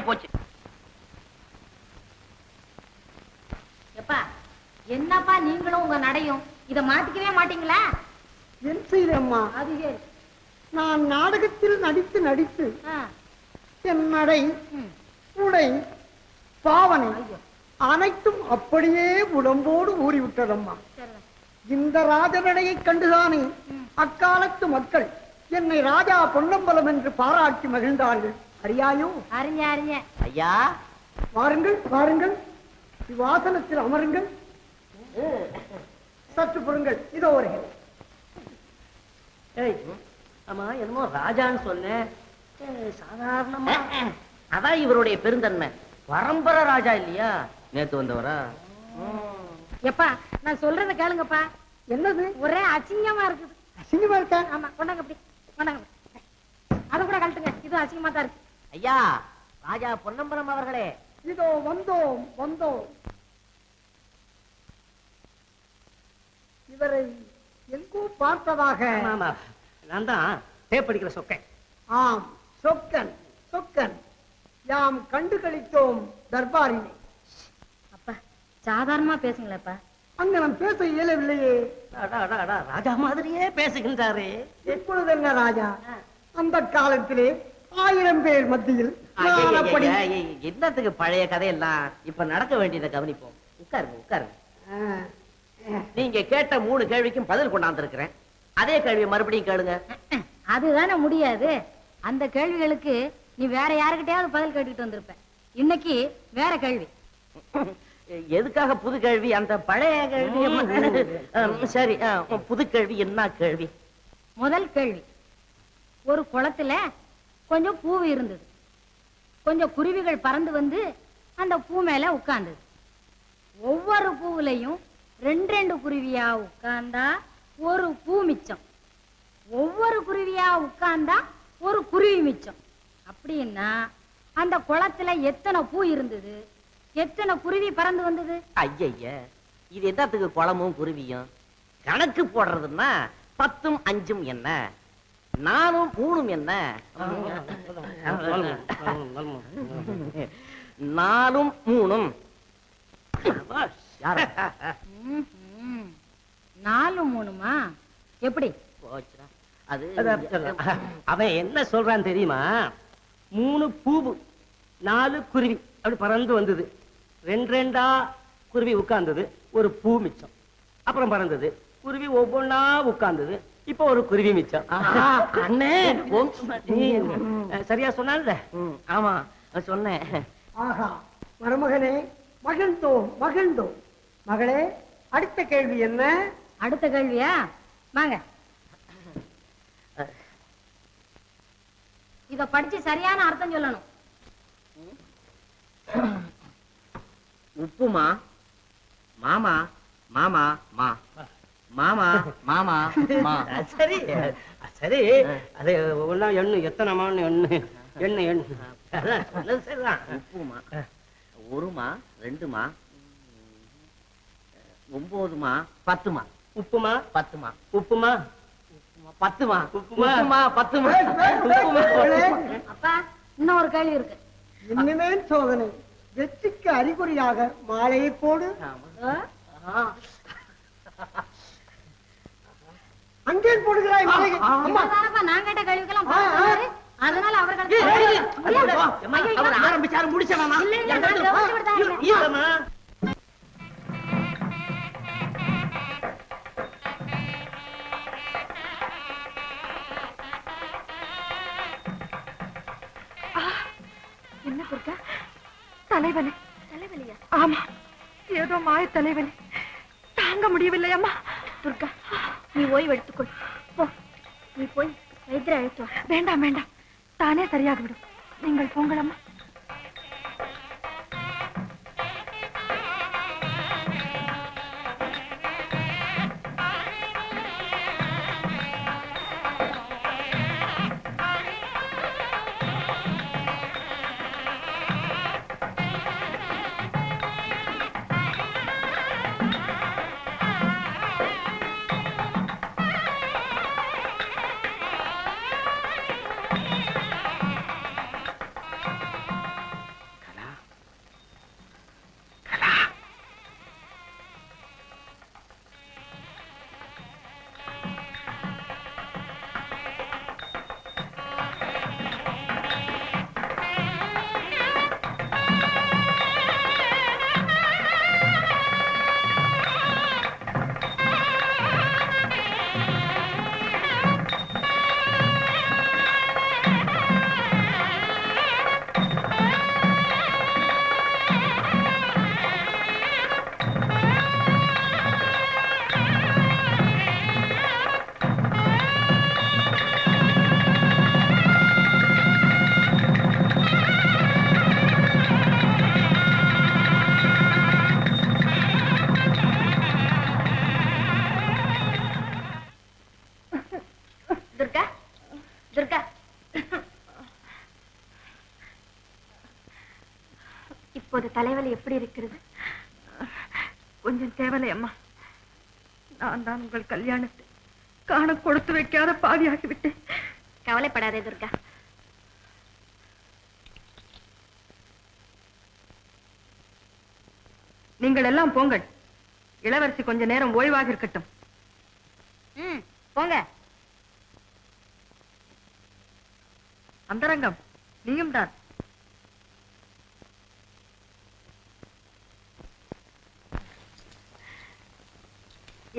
போச்சு. எப்பா என்னப்பா நீங்களும் உங்க நடையும் இத மாத்திக்கவே மாட்டீங்களா? என் செய்தம்மா, அது நான் நாடகத்தில் நடித்து நடித்து என் நடை, உடை, பாவனை அனைத்தும் அப்படியே உடம்போடு ஊறிவிட்டதம்மா. இந்த ராஜநடையை கண்டுதானே அக்காலத்து மக்கள் என்னை ராஜா பொன்னம்பலம் என்று பாராட்டி மகிழ்ந்தார்கள். அறியாயோ? அறிஞ அறிஞ. ஐயா வாருங்கள் வாருங்கள், வாசனத்தில் அமருங்கள். சற்று பொருங்கள், இதோ வருகிறேன். ஆமா, என்னமோ ராஜான்னு சொன்னேன். சாதாரணமா அதான் இவருடைய பெருந்தன்மை. பரம்பரை ராஜா இல்லையா? நேத்து வந்தவரா? எப்பா நான் சொல்றத கேளுங்கப்பா. என்னது? ஒரே அசிங்கமா இருக்குது. அசிங்கமா இருக்கா? ஆமா, கொண்டாங்க அப்படி கொண்டாங்க. அத கூட கழட்டுங்க, இது அசிங்கமா தான் இருக்கு. ஐயா ராஜா பொன்னம்பலம் அவர்களே, இதோ வந்தோம் வந்தோம். இவரை எங்கோ பார்த்ததாக. நான் தான் டேப் அடிக்கிற சொக்கன். ஆம், சொக்கன் சொக்கன். யாம் கண்டு கழித்தோம் தர்பாரினை. அப்பா சாதாரணமா பேசுங்களேப்பா. அங்க நாம் பேச இயலவில்லையே. ராஜா மாதிரியே பேசுகின்றாரே. இப்பொழுது என்ன ராஜா? அந்த காலத்திலே 1000 பேர் மத்தியில் என்னத்துக்கு பழைய கதையெல்லாம்? இப்ப நடக்க வேண்டியதை கவனிப்போம். உட்காருங்க உட்காருங்க. நீங்க கேட்ட 3 கேள்விக்கும் பதில் கொண்டாந்துருக்கிறேன். அதே கேள்வியை மறுபடியும் கேளுங்க. அதுதானே முடியாது. அந்த கேள்விகளுக்கு நீ வேற யாருக்கிட்டையாவது பதில் கேட்டுக்கிட்டு வந்திருப்ப. இன்னைக்கு வேற கேள்வி. எதுக்காக புது கேள்வி? அந்த பழைய கேள்வி சரி. புது கேள்வி என்ன கேள்வி? முதல் கேள்வி, ஒரு குளத்துல கொஞ்சம் பூ இருந்தது. கொஞ்சம் குருவிகள் பறந்து வந்து அந்த பூ மேல உட்கார்ந்தது. ஒவ்வொரு பூவுலையும் 2 குருவியா உட்கார்ந்தா ஒரு பூ மிச்சம். ஒவ்வொரு குருவியா உட்கார்ந்தா ஒரு குருவி மிச்சம். அப்படின்னா அந்த குளத்துல எத்தனை பூ இருந்தது, எத்தனை குருவி பறந்து வந்தது? ஐய, இது என்னத்துக்கு குளமும் குருவியும்? கணக்கு போடுறதுன்னா 10ம் 5ம் என்ன, 4ம் 3ம் என்ன, 4ம் 3ம் 4 3மா? எப்படி? அது அவன் என்ன சொல்றான் தெரியுமா? 3 பூவு 4 குருவி அப்படி பறந்து வந்தது. 2 குருவி உட்கார்ந்தது, ஒரு பூ மிச்சம். அப்புறம் பறந்தது குருவி ஒவ்வொன்னா உட்கார்ந்தது, இப்ப ஒரு குருவி மிச்சம். அண்ணே சரியா சொன்னான்ல? ஆமா சொன்னேன். ஆஹா, மருமகனே மகிழ்ந்தோம் மகிழ்ந்தோம். மகளே, அடுத்த கேள்வி என்ன? அடுத்த கேள்வியா? வாங்க, இத படிச்சு சரியான அர்த்தம் சொல்லணும். உப்புமா மாமா மாமா மா மாமா மாமா மா. சரி சரி, அது ஒன்னா எண்ணு, எத்தனைமான்னு எண்ணு எண்ணு எண்ணு. சரிதான். உப்புமா 1மா 2மா 9மா 10மா. உப்புமா 10மா. உப்புமா 10மா. உப்புமா 10மா. அப்பா இன்னும் ஒரு கேள்வி இருக்கு. இனிமேல் சோதனை. வெற்றிக்கு அறிகுறியாக மாலையை போடு. அங்கே போடுகிறாய் மாலையை. நான் கேட்ட கேள்விக்கெல்லாம் அதனால அவர்கள் ஆரம்பிச்சாரு முடிச்சவன். என்ன பொறுக்க? தலைவலி. தலைவலியா? ஆமா, ஏதோ மாய தலைவலி, தாங்க முடியவில்லை அம்மா. துர்கா, நீ ஓய்வு எடுத்துக்கொள். போ, நீ போய் வைத்தியரை அழைத்து வா. வேண்டாம் வேண்டாம், தானே சரியாகிவிடும். நீங்கள் போங்கள் அம்மா. இப்போது தலைவலி எப்படி இருக்கிறது? கொஞ்சம் தேவலை அம்மா. நான் தான் உங்கள் கல்யாணத்தை காண கொடுத்து வைக்காத பாதியாகிவிட்டேன். கவலைப்படாதே துர்கா. நீங்கள் எல்லாம் போங்கள். இளவரசி கொஞ்ச நேரம் ஓய்வாக இருக்கட்டும். போங்க. அந்தரங்கம், நீயும் தான்.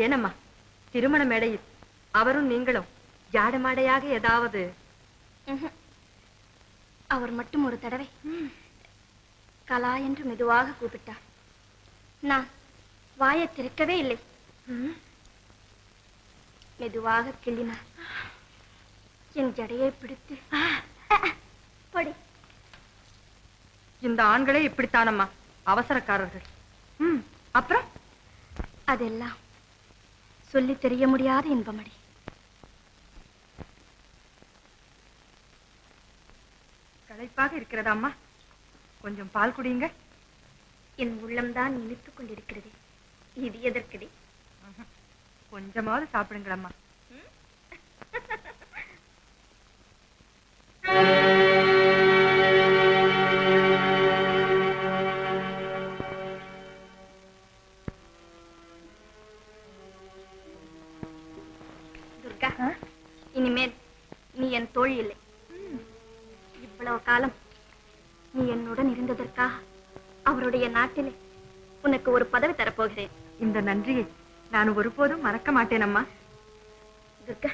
ஏனம்மா, திருமண மேடையில் அவரும் நீங்களும் ஜாடமாடையாக ஏதாவது? அவர் மட்டும் ஒரு தடவை கலா என்று மெதுவாக கூப்பிட்டார். நான் வாயை திறக்கவே இல்லை. மெதுவாக கிள்ளினார். என் ஜடையை பிடித்து படி. இந்த ஆண்களே இப்படித்தானம்மா, அவசரக்காரர்கள். அப்புறம் அதெல்லாம் சொல்லி தெரிய முடியாத இன்பமடி. களைப்பாக இருக்கிறதா அம்மா? கொஞ்சம் பால் குடியுங்க. என் உள்ளம்தான் இனித்துக் கொண்டிருக்கிறது. இது எதற்கடி? கொஞ்சமாவது சாப்பிடுங்களம்மா. துர்கா, இனிமேல் நீ என் தோழி இல்லை. இவ்வளவு காலம் நீ என்னுடன் இருந்ததற்காக அவருடைய நாட்டிலே உனக்கு ஒரு பதவி தரப்போகிறேன். இந்த நன்றியை நான் ஒருபோதும் மறக்க மாட்டேன் அம்மா. துர்கா,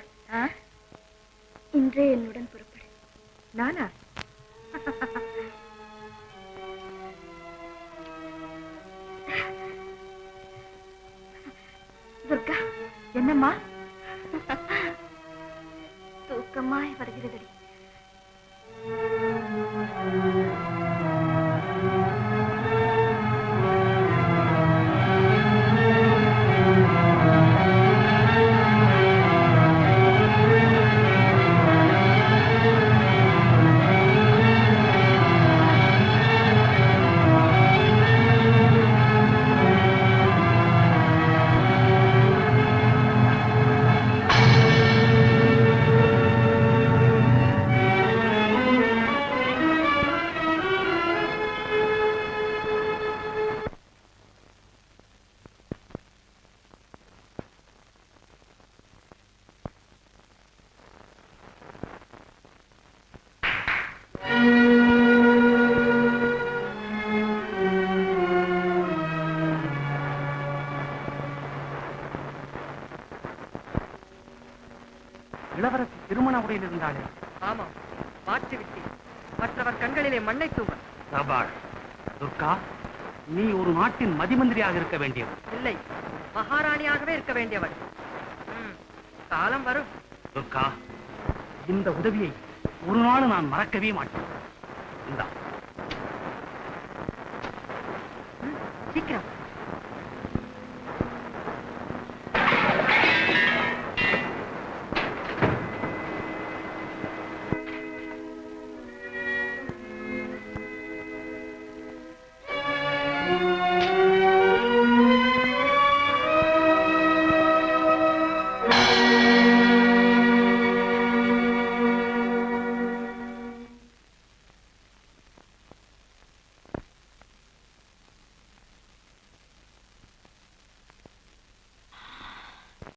இன்றே என்னுடன் புறப்படு. நானா? துர்கா, என்னம்மா? தூக்கமாய் வருகிறதடி. இளவரசி திருமண உடையில் இருந்தாளே? ஆமாம், மாற்றி விட்டேன். மற்றவர் கண்களிலே மண்ணை தூவ. சபாஷ். துர்கா, நீ ஒரு நாட்டின் மதிமந்திரியாக இருக்க வேண்டியவள். இல்லை, மகாராணியாகவே இருக்க வேண்டியவள். காலம் வரும். துர்கா, இந்த உதவியை ஒரு நாள் நான் மறக்கவே மாட்டேன். சீக்கிரம்